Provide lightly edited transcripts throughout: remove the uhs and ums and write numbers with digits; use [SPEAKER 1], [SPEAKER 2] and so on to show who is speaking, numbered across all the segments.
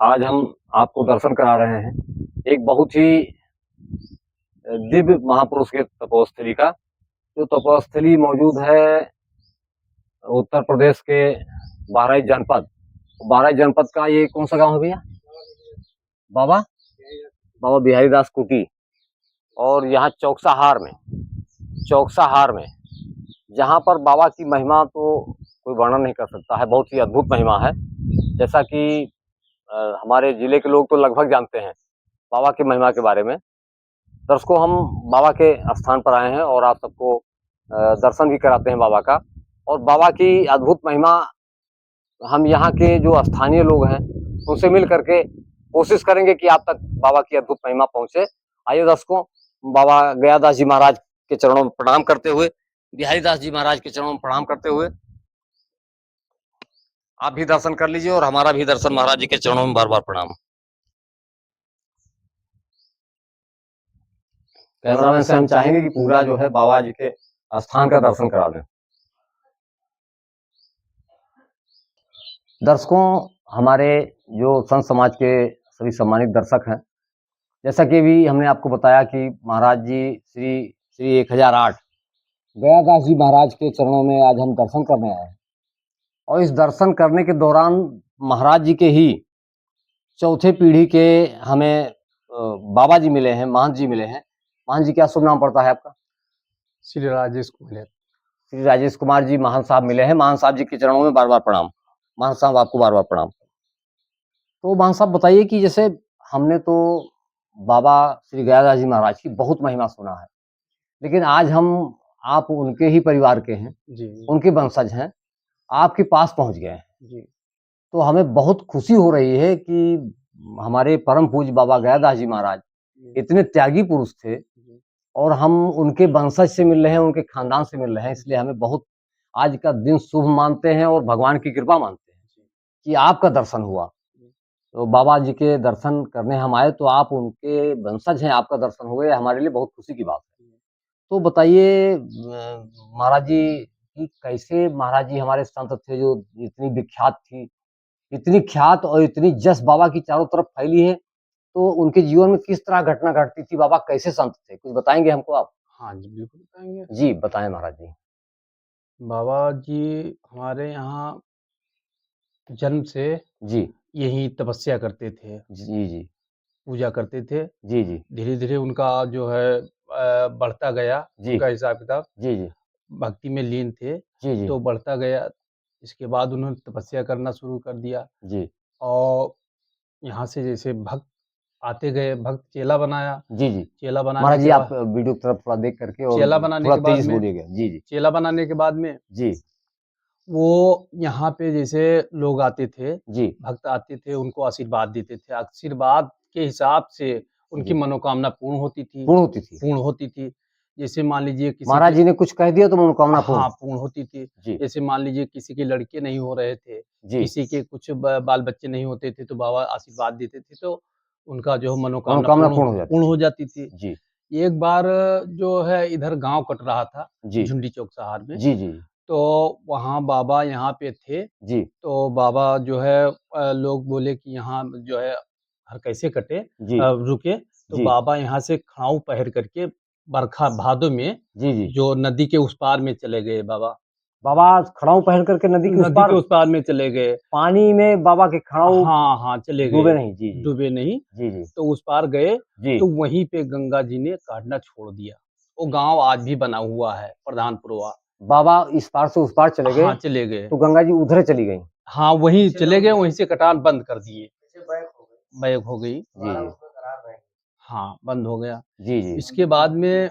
[SPEAKER 1] आज हम आपको दर्शन करा रहे हैं एक बहुत ही दिव्य महापुरुष के तपोस्थली का, जो तपोस्थली मौजूद है उत्तर प्रदेश के बहराइच जनपद। बहराइच जनपद का ये कौन सा गांव है भैया? बाबा बाबा बिहारी दास कुटी। और यहाँ चौकसा हार में जहाँ पर बाबा की महिमा तो कोई वर्णन नहीं कर सकता है, बहुत ही अद्भुत महिमा है। जैसा कि हमारे जिले के लोग तो लगभग जानते हैं बाबा की महिमा के बारे में। दर्शकों, हम बाबा के स्थान पर आए हैं और आप सबको दर्शन भी कराते हैं बाबा का। और बाबा की अद्भुत महिमा हम यहाँ के जो स्थानीय लोग हैं उनसे मिल करके कोशिश करेंगे कि आप तक बाबा की अद्भुत महिमा पहुंचे। आइए दर्शकों, बाबा गयादास जी महाराज के चरणों में प्रणाम करते हुए, बिहारी दास जी महाराज के चरणों में प्रणाम करते हुए आप भी दर्शन कर लीजिए और हमारा भी दर्शन महाराज जी के चरणों में बार बार प्रणाम। कैमरामैन से हम चाहेंगे कि पूरा जो है बाबा जी के स्थान का दर्शन करा दें। दर्शकों, हमारे जो संत समाज के सभी सम्मानित दर्शक हैं, जैसा कि भी हमने आपको बताया कि महाराज जी श्री 1008 गयादास जी महाराज के चरणों में आज हम दर्शन करने आए हैं। और इस दर्शन करने के दौरान महाराज जी के ही चौथे पीढ़ी के हमें बाबा जी मिले हैं, महंत जी मिले हैं। महंत जी, क्या शुभ नाम पड़ता है आपका?
[SPEAKER 2] श्री राजेश कुमार।
[SPEAKER 1] श्री राजेश कुमार जी महंत साहब मिले हैं। महंत साहब जी के चरणों में बार बार प्रणाम। महंत साहब, आपको बार बार प्रणाम। तो महंत साहब बताइए कि जैसे हमने तो बाबा श्री गयादास जी महाराज की बहुत महिमा सुना है, लेकिन आज आप उनके ही परिवार के हैं
[SPEAKER 2] जी,
[SPEAKER 1] उनके वंशज हैं, आपके पास पहुंच गए हैं
[SPEAKER 2] जी।
[SPEAKER 1] तो हमें बहुत खुशी हो रही है कि हमारे परम पूज्य बाबा गयादास जी महाराज इतने त्यागी पुरुष थे और हम उनके वंशज से मिल रहे हैं, उनके खानदान से मिल रहे हैं। इसलिए हमें बहुत आज का दिन शुभ मानते हैं और भगवान की कृपा मानते हैं कि आपका दर्शन हुआ। तो बाबा जी के दर्शन करने हम आए तो आप उनके वंशज हैं, आपका दर्शन हुए, हमारे लिए बहुत खुशी की बात है। तो बताइए महाराज जी कि कैसे महाराज जी हमारे संत थे जो इतनी विख्यात थी, इतनी ख्यात और इतनी जस बाबा की चारों तरफ फैली है, तो उनके जीवन में किस तरह घटना घटती थी? बाबा कैसे संत थे, कुछ बताएंगे हमको आप?
[SPEAKER 2] हाँ जी, बिल्कुल बताएंगे।
[SPEAKER 1] जी बताएं महाराज जी।
[SPEAKER 2] बाबा जी हमारे यहाँ जन्म से
[SPEAKER 1] जी
[SPEAKER 2] यही तपस्या करते थे,
[SPEAKER 1] जी जी
[SPEAKER 2] पूजा करते थे।
[SPEAKER 1] जी जी
[SPEAKER 2] धीरे धीरे उनका जो है बढ़ता गया,
[SPEAKER 1] जी
[SPEAKER 2] उनका हिसाब किताब
[SPEAKER 1] जी जी
[SPEAKER 2] भक्ति में लीन थे,
[SPEAKER 1] जी जी
[SPEAKER 2] तो बढ़ता गया। इसके बाद उन्होंने तपस्या करना शुरू कर दिया
[SPEAKER 1] जी
[SPEAKER 2] और यहाँ से जैसे भक्त आते गए, भक्त चेला बनाया।
[SPEAKER 1] जी जी
[SPEAKER 2] चेला बनाने
[SPEAKER 1] महाराज जी,
[SPEAKER 2] के
[SPEAKER 1] आप
[SPEAKER 2] बाद
[SPEAKER 1] वीडियो की तरफ थोड़ा देख करके और
[SPEAKER 2] चेला बनाने
[SPEAKER 1] थोड़ा
[SPEAKER 2] के बाद
[SPEAKER 1] तेजी से
[SPEAKER 2] में
[SPEAKER 1] बोलिएगा। जी जी
[SPEAKER 2] चेला बनाने के बाद में
[SPEAKER 1] जी
[SPEAKER 2] वो यहाँ पे जैसे लोग आते थे,
[SPEAKER 1] जी
[SPEAKER 2] भक्त आते थे, उनको आशीर्वाद देते थे। आशीर्वाद के हिसाब से उनकी
[SPEAKER 1] जी
[SPEAKER 2] मनोकामना पूर्ण होती थी।
[SPEAKER 1] पूर्ण होती थी।
[SPEAKER 2] पूर्ण होती थी। जैसे मान लीजिए किसी
[SPEAKER 1] महाराज
[SPEAKER 2] के
[SPEAKER 1] जी ने कुछ कह दिया तो मनोकामना पूर्ण।
[SPEAKER 2] हाँ, पूर्ण होती थी।
[SPEAKER 1] जी
[SPEAKER 2] जैसे मान लीजिए किसी के लड़के नहीं हो रहे थे,
[SPEAKER 1] जी
[SPEAKER 2] किसी के कुछ ब बाल-बच्चे नहीं होते थे, तो बाबा आशीर्वाद देते थे, तो उनका जो है मनोकामना
[SPEAKER 1] मनोकामना पूर्ण हो जाती
[SPEAKER 2] पूर्ण
[SPEAKER 1] थी।
[SPEAKER 2] हो जाती थी।
[SPEAKER 1] जी
[SPEAKER 2] एक बार जो है इधर गाँव कट रहा था,
[SPEAKER 1] जी
[SPEAKER 2] झुंडी चौक सहार में,
[SPEAKER 1] जी जी
[SPEAKER 2] तो वहाँ बाबा यहाँ पे थे।
[SPEAKER 1] जी
[SPEAKER 2] तो बाबा जो है लोग बोले कि यहाँ जो है हर कैसे कटे
[SPEAKER 1] जी
[SPEAKER 2] रुके, तो
[SPEAKER 1] जी
[SPEAKER 2] बाबा यहाँ से खड़ाऊ पहन करके बरखा भादो में
[SPEAKER 1] जी जी
[SPEAKER 2] जो नदी के उस पार में चले गए बाबा।
[SPEAKER 1] बाबा खड़ाऊ पहन करके नदी के उस
[SPEAKER 2] नदी के
[SPEAKER 1] पार
[SPEAKER 2] उस पार में चले गए।
[SPEAKER 1] पानी में बाबा के खड़ाऊ
[SPEAKER 2] हाँ, हाँ, चले
[SPEAKER 1] डूबे
[SPEAKER 2] गए,
[SPEAKER 1] नहीं। जी जी
[SPEAKER 2] डूबे नहीं।
[SPEAKER 1] जी जी
[SPEAKER 2] तो उस पार गए,
[SPEAKER 1] जी
[SPEAKER 2] तो वहीं पे गंगा जी ने काटना छोड़ दिया। वो गाँव आज भी बना हुआ है, प्रधानपुरवा।
[SPEAKER 1] बाबा इस पार से उस पार चले गए
[SPEAKER 2] हाँ, चले गए।
[SPEAKER 1] तो गंगा जी उधरे चली गई।
[SPEAKER 2] हाँ, वहीं चले गए, वहीं से कटान बंद कर दिए। बैक हो गई।
[SPEAKER 1] जी जी
[SPEAKER 2] हाँ, बंद हो गया।
[SPEAKER 1] जी जी
[SPEAKER 2] इसके बाद में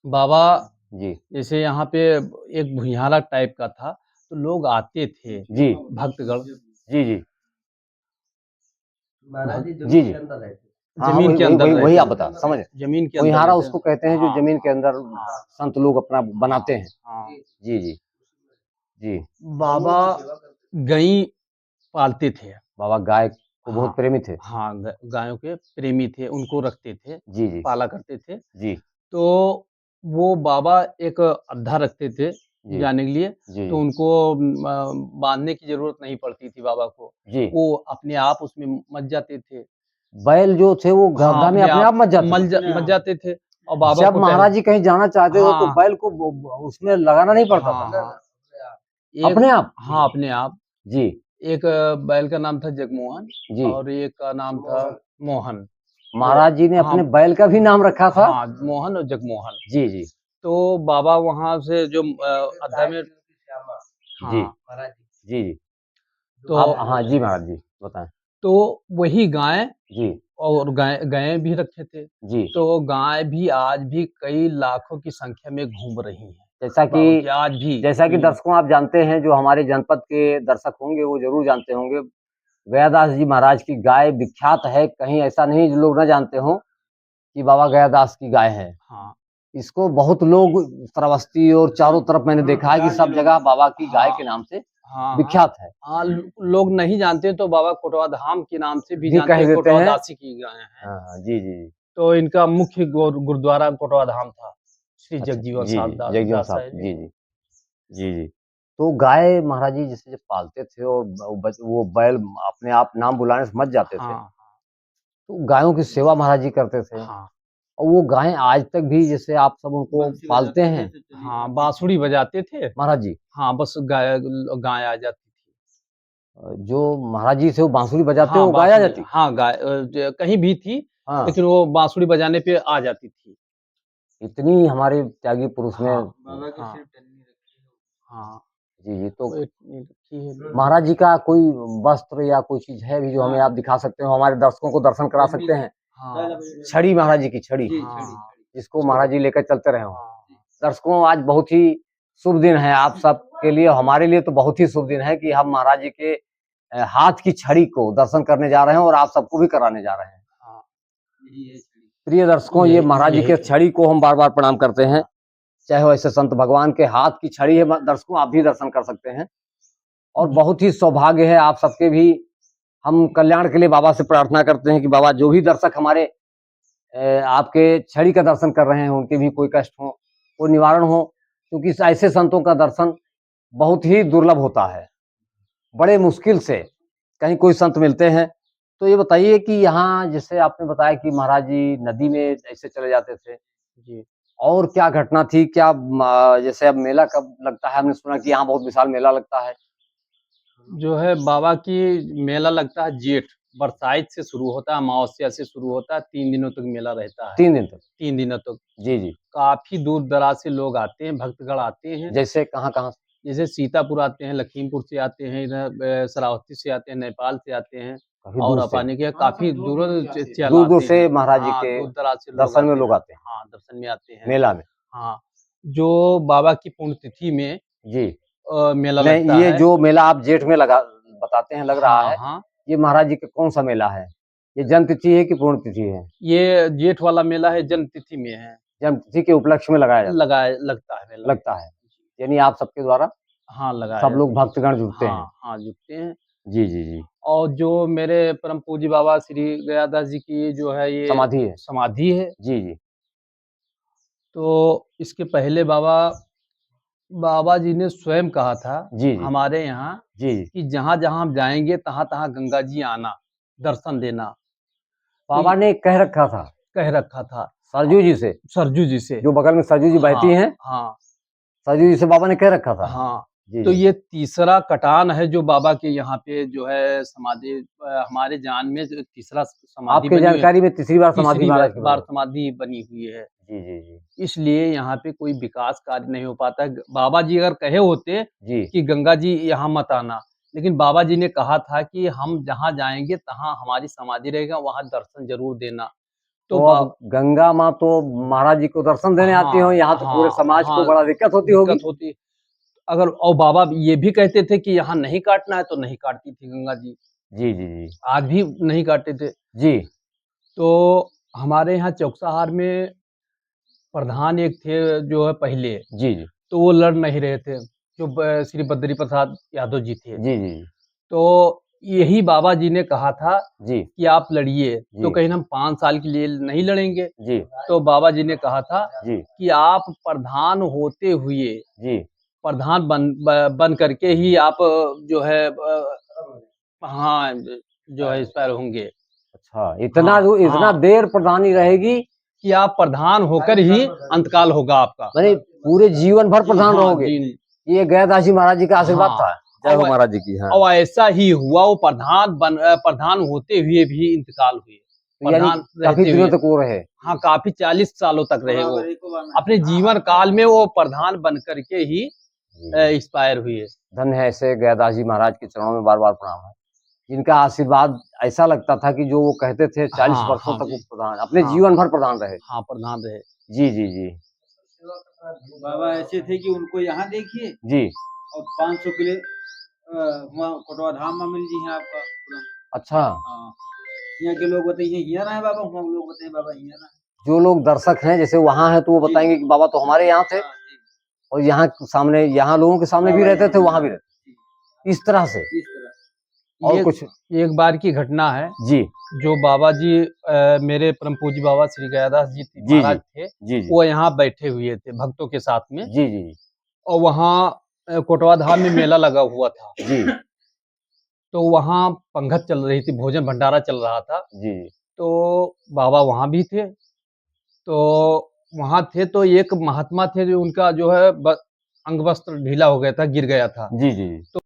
[SPEAKER 2] बाबा
[SPEAKER 1] जी
[SPEAKER 2] जैसे यहाँ पे एक भुइयारा टाइप का था, तो लोग आते थे,
[SPEAKER 1] जी
[SPEAKER 2] भक्तगण।
[SPEAKER 1] जी जी
[SPEAKER 2] महाराज जी
[SPEAKER 1] जी जी हाँ हाँ,
[SPEAKER 2] ज़मीन
[SPEAKER 1] वही
[SPEAKER 2] के
[SPEAKER 1] वही
[SPEAKER 2] अंदर
[SPEAKER 1] वही वही
[SPEAKER 2] रहते
[SPEAKER 1] आप
[SPEAKER 2] थे।
[SPEAKER 1] बता समझ।
[SPEAKER 2] ज़मीन के अंदर
[SPEAKER 1] भुइयारा
[SPEAKER 2] रहते
[SPEAKER 1] उसको कहते हैं जो
[SPEAKER 2] हाँ,
[SPEAKER 1] जमीन के अंदर
[SPEAKER 2] हाँ,
[SPEAKER 1] संत लोग अपना बनाते हैं।
[SPEAKER 2] हाँ।
[SPEAKER 1] जी जी जी
[SPEAKER 2] बाबा गईं पालते थे।
[SPEAKER 1] बाबा गाय को
[SPEAKER 2] हाँ,
[SPEAKER 1] बहुत प्रेमी थे।
[SPEAKER 2] हाँ, गायों के प्रेमी थे, उनको रखते थे,
[SPEAKER 1] जी, जी।
[SPEAKER 2] पाला करते थे।
[SPEAKER 1] जी,
[SPEAKER 2] तो वो बाबा एक अद्धा रखते थे
[SPEAKER 1] जी।
[SPEAKER 2] जाने के लिए,
[SPEAKER 1] जी,
[SPEAKER 2] तो
[SPEAKER 1] जी।
[SPEAKER 2] उनको बाँधने की ज़रूरत नहीं पड़ती थी बाबा को।
[SPEAKER 1] जी।
[SPEAKER 2] वो अपने आप उसमें मच जाते थे।
[SPEAKER 1] बैल जो थे वो
[SPEAKER 2] हाँ,
[SPEAKER 1] गड्ढा में अपने आप मच जाते थे।
[SPEAKER 2] मच जाते थे और बाबा
[SPEAKER 1] जब
[SPEAKER 2] को
[SPEAKER 1] महाराज जी कहीं जाना चाहते थे तो
[SPEAKER 2] हाँ,
[SPEAKER 1] बैल को उसमें लगाना नहीं पड़ता
[SPEAKER 2] हाँ,
[SPEAKER 1] था।
[SPEAKER 2] हाँ। एक
[SPEAKER 1] अपने आप?
[SPEAKER 2] हाँ, अपने आप।
[SPEAKER 1] जी,
[SPEAKER 2] एक बैल का नाम था जगमोहन
[SPEAKER 1] जी।
[SPEAKER 2] और एक का नाम था मोहन। तो
[SPEAKER 1] महाराज जी ने
[SPEAKER 2] हाँ,
[SPEAKER 1] अपने बैल का भी नाम रखा था?
[SPEAKER 2] हाँ, मोहन और जगमोहन।
[SPEAKER 1] जी, जी।
[SPEAKER 2] तो बाबा वहाँ से जो अड्डा में
[SPEAKER 1] जी।
[SPEAKER 2] हाँ,
[SPEAKER 1] जी, जी।
[SPEAKER 2] तो
[SPEAKER 1] अब हाँ जी, महाराज जी, बताएँ।
[SPEAKER 2] तो वही गाय
[SPEAKER 1] जी,
[SPEAKER 2] और गायें भी रखे थे।
[SPEAKER 1] जी।
[SPEAKER 2] तो गाय भी आज भी कई लाखों की संख्या में घूम रही हैं,
[SPEAKER 1] जैसा
[SPEAKER 2] बाबा की
[SPEAKER 1] कि
[SPEAKER 2] आज भी
[SPEAKER 1] जैसा कि
[SPEAKER 2] दुनिया में।
[SPEAKER 1] दर्शकों आप जानते हैं, जो हमारे जनपद के दर्शक होंगे, वो ज़रूर जानते होंगे, गयादास जी महाराज की गाय विख्यात है, कहीं ऐसा नहीं जो लोग ना जानते हों कि बाबा गयादास की गाय है।
[SPEAKER 2] हाँ,
[SPEAKER 1] इसको बहुत लोग श्रावस्ती और चारों तरफ मैंने देखा है कि सब जगह बाबा की गाय
[SPEAKER 2] हाँ,
[SPEAKER 1] के नाम से
[SPEAKER 2] हाँ, हाँ।
[SPEAKER 1] विख्यात है।
[SPEAKER 2] हाँ, लोग नहीं जानते तो बाबा कोटवा धाम के नाम से भी
[SPEAKER 1] भी
[SPEAKER 2] जानते
[SPEAKER 1] कह
[SPEAKER 2] हैं,
[SPEAKER 1] देते
[SPEAKER 2] कोटवा
[SPEAKER 1] हैं।
[SPEAKER 2] दासी की गाय हैं।
[SPEAKER 1] हाँ, हाँ। जी, जी, जी।
[SPEAKER 2] तो इनका मुख्य गुरुद्वारा कोटवा धाम था, श्री
[SPEAKER 1] अच्छा,
[SPEAKER 2] जगजीवन
[SPEAKER 1] जी,
[SPEAKER 2] साहब
[SPEAKER 1] जी। जगजीवन
[SPEAKER 2] दास
[SPEAKER 1] साहब।
[SPEAKER 2] साहिब जी।
[SPEAKER 1] जी, जी। जी, जी। तो गाय महाराज जी जैसे जब पालते थे और वो बैल अपने आप नाम बुलाने से मच जाते थे,
[SPEAKER 2] हाँ,
[SPEAKER 1] तो गायों की सेवा महाराज जी करते थे।
[SPEAKER 2] हाँ,
[SPEAKER 1] और वो गायें आज तक भी जैसे आप सब उनको पालते हैं,
[SPEAKER 2] हाँ, बाँसुरी बजाते थे।
[SPEAKER 1] महाराज जी।
[SPEAKER 2] हाँ, बस गाय आ जाती थी।
[SPEAKER 1] जो महाराज जी थे वो बांसुरी बजाते
[SPEAKER 2] हाँ,
[SPEAKER 1] वो गाय आ
[SPEAKER 2] बाँसुरी
[SPEAKER 1] जाती?
[SPEAKER 2] हाँ, कहीं भी थी,
[SPEAKER 1] हाँ,
[SPEAKER 2] लेकिन वो बाँसुरी बजाने पे आ जाती थी।
[SPEAKER 1] इतनी हमारे त्यागी पुरुष में
[SPEAKER 2] हाँ, हाँ, हाँ,
[SPEAKER 1] जी, जी। तो
[SPEAKER 2] वो इतनी रखी है।
[SPEAKER 1] महाराज जी का कोई वस्त्र या कोई चीज़ है भी जो हमें आप दिखा सकते हो, हमारे दर्शकों को दर्शन करा सकते हैं?
[SPEAKER 2] हाँ,
[SPEAKER 1] छड़ी महाराज जी की छड़ी,
[SPEAKER 2] हाँ,
[SPEAKER 1] जिसको महाराज जी लेकर चलते रहे हों।
[SPEAKER 2] हाँ,
[SPEAKER 1] दर्शकों आज बहुत ही शुभ दिन है आप सब के लिए, हमारे लिए तो बहुत ही शुभ दिन है कि हम महाराज जी के हाथ की छड़ी को दर्शन करने जा रहे हैं और आप सबको भी कराने जा रहे हैं।
[SPEAKER 2] हाँ,
[SPEAKER 1] प्रिय दर्शकों, ये महाराज जी
[SPEAKER 2] यही
[SPEAKER 1] के छड़ी को हम बार-बार प्रणाम करते हैं। चाहे वो ऐसे संत भगवान के हाथ की छड़ी है, दर्शकों आप भी दर्शन कर सकते हैं। और बहुत ही सौभाग्य है आप सबके भी, हम कल्याण के लिए बाबा से प्रार्थना करते हैं कि बाबा जो भी दर्शक हमारे आपके छड़ी का दर्शन कर रहे हैं, उनके भी कोई कष्ट हो, कोई निवारण हो, क्योंकि ऐसे संतों का दर्शन बहुत ही दुर्लभ होता है। बड़े मुश्किल से कहीं कोई संत मिलते हैं। तो ये बताइए कि यहाँ जैसे आपने बताया कि महाराज जी नदी में ऐसे चले जाते थे,
[SPEAKER 2] जी।
[SPEAKER 1] और क्या घटना थी? क्या जैसे अब मेला कब लगता है? हमने सुना कि यहाँ बहुत विशाल मेला लगता है।
[SPEAKER 2] जो है बाबा की मेला लगता है जेठ, बरसाइत से शुरू होता है, अमावस्या से शुरू होता है, 3 दिनों तक मेला रहता है,
[SPEAKER 1] 3 दिन तक।
[SPEAKER 2] 3 दिनों तक।
[SPEAKER 1] जी, जी।
[SPEAKER 2] काफ़ी दूर-दराज़ से लोग आते हैं, भक्तगण आते हैं।
[SPEAKER 1] जैसे कहाँ-कहाँ से?
[SPEAKER 2] जैसे सीतापुर आते हैं, लखीमपुर से आते हैं, इधर श्रावस्ती से आते हैं, नेपाल से आते हैं
[SPEAKER 1] काफ़ी
[SPEAKER 2] और
[SPEAKER 1] दूर से,
[SPEAKER 2] अपाने के काफ़ी दूर चल
[SPEAKER 1] दूर-दूर
[SPEAKER 2] आते
[SPEAKER 1] से
[SPEAKER 2] हैं।
[SPEAKER 1] महाराज जी
[SPEAKER 2] हाँ,
[SPEAKER 1] के
[SPEAKER 2] दूर-दराज़ से लोग
[SPEAKER 1] दर्शन में
[SPEAKER 2] आते
[SPEAKER 1] लोग
[SPEAKER 2] हैं।
[SPEAKER 1] आते हैं,
[SPEAKER 2] हाँ, दर्शन में आते हैं।
[SPEAKER 1] मेला में।
[SPEAKER 2] हाँ, जो बाबा की पुण्यतिथि में
[SPEAKER 1] जी।
[SPEAKER 2] मेला
[SPEAKER 1] नहीं,
[SPEAKER 2] लगता
[SPEAKER 1] ये
[SPEAKER 2] है।
[SPEAKER 1] जो मेला आप जेठ में लगा बताते हैं लग रहा
[SPEAKER 2] हाँ,
[SPEAKER 1] है,
[SPEAKER 2] हाँ।
[SPEAKER 1] ये महाराज जी का कौन-सा मेला है? ये जन्म तिथि है कि पूर्ण तिथि है?
[SPEAKER 2] ये जेठ वाला मेला है, जन्म तिथि में है,
[SPEAKER 1] जन्म तिथि के उपलक्ष्य में लगाया जाता
[SPEAKER 2] लगता है मेला।
[SPEAKER 1] लगता है। यानी आप सबके द्वारा
[SPEAKER 2] हाँ, लगाया
[SPEAKER 1] सब
[SPEAKER 2] जाता
[SPEAKER 1] लोग भक्तगण जुटते
[SPEAKER 2] है।
[SPEAKER 1] हैं।
[SPEAKER 2] हाँ, हाँ, जुटते हैं
[SPEAKER 1] जी, जी, जी।
[SPEAKER 2] और जो मेरे परम पूज्य बाबा श्री गयादास जी की जो है ये
[SPEAKER 1] समाधि है।
[SPEAKER 2] समाधि है,
[SPEAKER 1] जी, जी।
[SPEAKER 2] तो इसके पहले बाबा बाबा जी ने स्वयं कहा था
[SPEAKER 1] जी, जी।
[SPEAKER 2] हमारे यहाँ
[SPEAKER 1] जी, जी।
[SPEAKER 2] कि जहाँ-जहाँ हम जाएँगे तहाँ-तहाँ गंगा जी आना, दर्शन देना। तो
[SPEAKER 1] बाबा
[SPEAKER 2] ये
[SPEAKER 1] ने कह रखा था
[SPEAKER 2] कह रखा था
[SPEAKER 1] सरजू जी से,
[SPEAKER 2] सरजू जी से।
[SPEAKER 1] जो बगल में सरजू जी
[SPEAKER 2] हाँ,
[SPEAKER 1] बहती हैं,
[SPEAKER 2] हाँ,
[SPEAKER 1] सरजू जी से बाबा ने कह रखा था।
[SPEAKER 2] हाँ।
[SPEAKER 1] जी,
[SPEAKER 2] तो
[SPEAKER 1] जी।
[SPEAKER 2] ये तीसरा कटान है जो बाबा के यहाँ पे जो है समाधि हमारे जान में जो तीसरा समाधि
[SPEAKER 1] आपकी
[SPEAKER 2] बनी हुई है,
[SPEAKER 1] जानकारी में तीसरी बार समाधि
[SPEAKER 2] तीसरी
[SPEAKER 1] महाराज की बनी
[SPEAKER 2] बार
[SPEAKER 1] है।
[SPEAKER 2] समाधि बनी हुई है।
[SPEAKER 1] जी, जी, जी।
[SPEAKER 2] इसलिए यहाँ पे कोई विकास कार्य नहीं हो पाता है। बाबा जी अगर कहे होते
[SPEAKER 1] जी।
[SPEAKER 2] कि गंगा जी यहाँ मत आना, लेकिन बाबा जी ने कहा था कि हम जहाँ जाएँगे तहाँ हमारी समाधि रहेगा, वहाँ दर्शन ज़रूर देना। तो
[SPEAKER 1] तो अब गंगा माँ तो महाराज जी को दर्शन देने आती
[SPEAKER 2] हाँ,
[SPEAKER 1] हो, यहाँ तो पूरे
[SPEAKER 2] हाँ,
[SPEAKER 1] समाज को
[SPEAKER 2] हाँ,
[SPEAKER 1] बड़ा दिक्कत होती
[SPEAKER 2] दिक्कत
[SPEAKER 1] होगी?
[SPEAKER 2] होती। अगर और बाबा ये भी कहते थे कि यहाँ नहीं काटना है, तो नहीं काटती थी गंगा जी।
[SPEAKER 1] जी, जी, जी।
[SPEAKER 2] आज भी नहीं काटते थे।
[SPEAKER 1] जी।
[SPEAKER 2] तो हमारे यहाँ चौकसाहार में प्रधान एक थे जो है पहले,
[SPEAKER 1] जी, जी।
[SPEAKER 2] तो वो लड़ नहीं रहे थे, जो श्री बद्री प्रसाद यादव जी थे।
[SPEAKER 1] जी, जी, जी।
[SPEAKER 2] तो यही बाबा जी ने कहा था
[SPEAKER 1] जी,
[SPEAKER 2] कि आप लड़िए, तो
[SPEAKER 1] जी,
[SPEAKER 2] कहीं हम 5 साल के लिए नहीं लड़ेंगे।
[SPEAKER 1] जी,
[SPEAKER 2] तो बाबा जी ने कहा था
[SPEAKER 1] जी,
[SPEAKER 2] कि आप प्रधान होते हुए,
[SPEAKER 1] जी।
[SPEAKER 2] प्रधान बन करके ही आप जो है हाँ, जो है एक्सपायर होंगे।
[SPEAKER 1] अच्छा,
[SPEAKER 2] हाँ,
[SPEAKER 1] इतना
[SPEAKER 2] हाँ,
[SPEAKER 1] देर प्रधानी रहेगी,
[SPEAKER 2] कि आप प्रधान होकर ही अंतकाल होगा आपका।
[SPEAKER 1] माने पूरे जीवन भर प्रधान
[SPEAKER 2] हाँ,
[SPEAKER 1] रहोगे।
[SPEAKER 2] जी,
[SPEAKER 1] ये गयादास जी महाराज जी का आशीर्वाद
[SPEAKER 2] हाँ।
[SPEAKER 1] था। जय हो
[SPEAKER 2] और
[SPEAKER 1] महाराज जी की। हाँ।
[SPEAKER 2] और ऐसा ही हुआ, वो प्रधान होते हुए भी इंतकाल हुए,
[SPEAKER 1] तो यानी
[SPEAKER 2] प्रधान
[SPEAKER 1] काफ़ी
[SPEAKER 2] रहते
[SPEAKER 1] दिनों
[SPEAKER 2] हुए।
[SPEAKER 1] तक वो रहे।
[SPEAKER 2] हाँ, काफ़ी 40 सालों तक रहे वो। अपने जीवन काल में वो प्रधान बन कर के ही
[SPEAKER 1] जी,
[SPEAKER 2] एक्सपायर हुए।
[SPEAKER 1] धन्य है ऐसे गयादास जी महाराज के चरणों में बार-बार प्रणाम है। जिनका आशीर्वाद ऐसा लगता था कि जो वो कहते थे 40
[SPEAKER 2] हाँ,
[SPEAKER 1] वर्षों
[SPEAKER 2] हाँ
[SPEAKER 1] तक वो
[SPEAKER 2] जी।
[SPEAKER 1] प्रधान अपने
[SPEAKER 2] हाँ,
[SPEAKER 1] जीवन
[SPEAKER 2] हाँ।
[SPEAKER 1] भर प्रधान रहे।
[SPEAKER 2] हाँ, प्रधान रहे।
[SPEAKER 1] जी, जी, जी।
[SPEAKER 3] बाबा ऐसे थे कि उनको यहाँ देखिए
[SPEAKER 1] जी,
[SPEAKER 3] और 500 किले वहाँ कोटवा धाम में मिल जी है आपका तुरंत।
[SPEAKER 1] अच्छा।
[SPEAKER 3] हाँ, यहाँ के लोग बताइए यहाँ रहे बाबा, वहाँ लोग बताइए बाबा यहाँ रहे।
[SPEAKER 1] जो लोग दर्शक हैं जैसे वहाँ हैं तो वो
[SPEAKER 3] जी,
[SPEAKER 1] बताएँगे कि बाबा तो हमारे यहाँ थे
[SPEAKER 3] हाँ जी,
[SPEAKER 1] और यहाँ सामने यहाँ लोगों के सामने भी
[SPEAKER 3] बाबा
[SPEAKER 1] रहते
[SPEAKER 3] यहाँ
[SPEAKER 1] थे,
[SPEAKER 3] भी
[SPEAKER 1] वहाँ भी
[SPEAKER 3] रहे।
[SPEAKER 1] रहते।
[SPEAKER 3] जी,
[SPEAKER 1] इस तरह से
[SPEAKER 3] इस तरह।
[SPEAKER 1] और
[SPEAKER 2] ये
[SPEAKER 1] कुछ
[SPEAKER 2] एक बार की घटना है,
[SPEAKER 1] जी,
[SPEAKER 2] जो बाबा जी मेरे परम पूज्य बाबा श्री गयादास जी
[SPEAKER 1] जी, जी।
[SPEAKER 2] महाराज थे,
[SPEAKER 1] जी, जी।
[SPEAKER 2] वो यहाँ बैठे हुए थे भक्तों के साथ में।
[SPEAKER 1] जी, जी, जी।
[SPEAKER 2] और वहाँ कोटवा धाम में मेला लगा हुआ था।
[SPEAKER 1] जी,
[SPEAKER 2] तो वहाँ पंगत चल रही थी, भोजन भंडारा चल रहा था।
[SPEAKER 1] जी, जी।
[SPEAKER 2] तो बाबा वहाँ भी थे। तो वहाँ थे तो एक महात्मा थे, जो उनका जो है अंग वस्त्र ढीला हो गया था, गिर गया था।
[SPEAKER 1] जी, जी, जी।